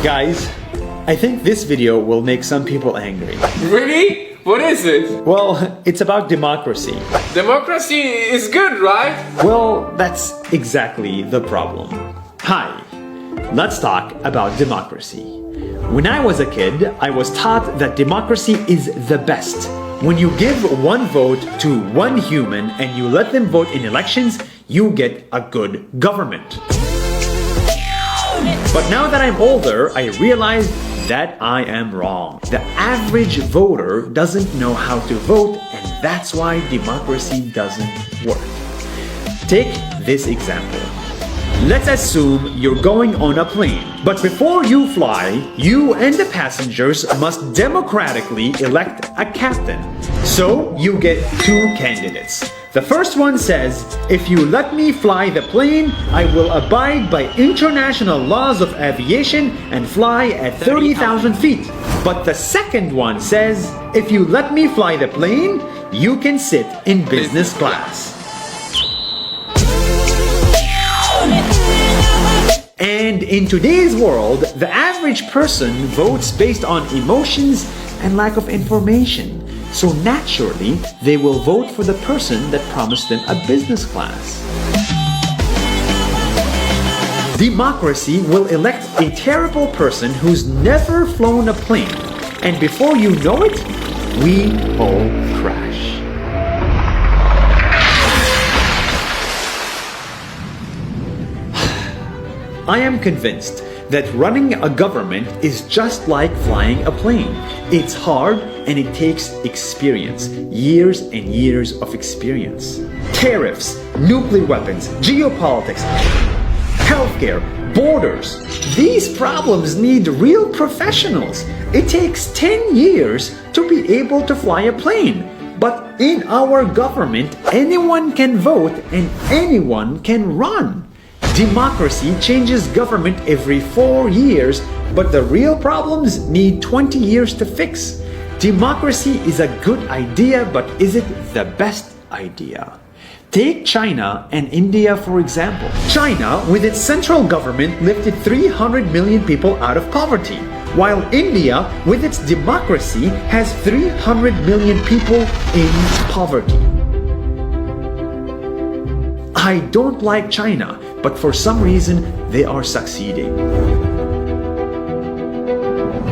Guys, I think this video will make some people angry. Really? What is it? Well, it's about democracy. Democracy is good, right? Well, that's exactly the problem. Hi, let's talk about democracy. When I was a kid, I was taught that democracy is the best. When you give one vote to one human and you let them vote in elections, you get a good government. But now that I'm older, I realize that I am wrong. The average voter doesn't know how to vote, and that's why democracy doesn't work. Take this example. Let's assume you're going on a plane, but before you fly, you and the passengers must democratically elect a captain. So you get two candidates. The first one says, if you let me fly the plane, I will abide by international laws of aviation and fly at 30,000 feet. But the second one says, if you let me fly the plane, you can sit in business class. And in today's world, the average person votes based on emotions and lack of information. So naturally, they will vote for the person that promised them a business class. Democracy will elect a terrible person who's never flown a plane. And before you know it, we all crash. I am convinced that running a government is just like flying a plane. It's hard and it takes experience, years and years of experience. Tariffs, nuclear weapons, geopolitics, healthcare, borders. These problems need real professionals. It takes 10 years to be able to fly a plane. But in our government, anyone can vote and anyone can run. Democracy changes government every 4 years, but the real problems need 20 years to fix. Democracy is a good idea, but is it the best idea? Take China and India for example. China, with its central government, lifted 300 million people out of poverty, while India, with its democracy, has 300 million people in poverty. I don't like China, but for some reason, they are succeeding.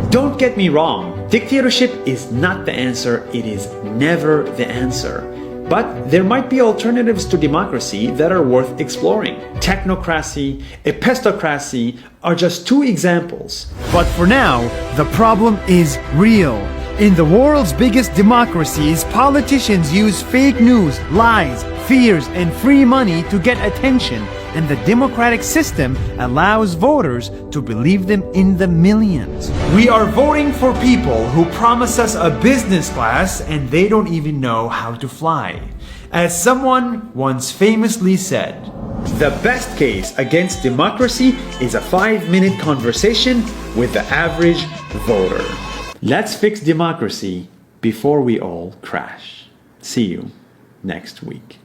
Don't get me wrong, dictatorship is not the answer, it is never the answer. But there might be alternatives to democracy that are worth exploring. Technocracy, epistocracy are just two examples. But for now, the problem is real. In the world's biggest democracies, politicians use fake news, lies, fears, and free money to get attention, and the democratic system allows voters to believe them in the millions. We are voting for people who promise us a business class and they don't even know how to fly. As someone once famously said, the best case against democracy is a 5-minute conversation with the average voter. Let's fix democracy before we all crash. See you next week.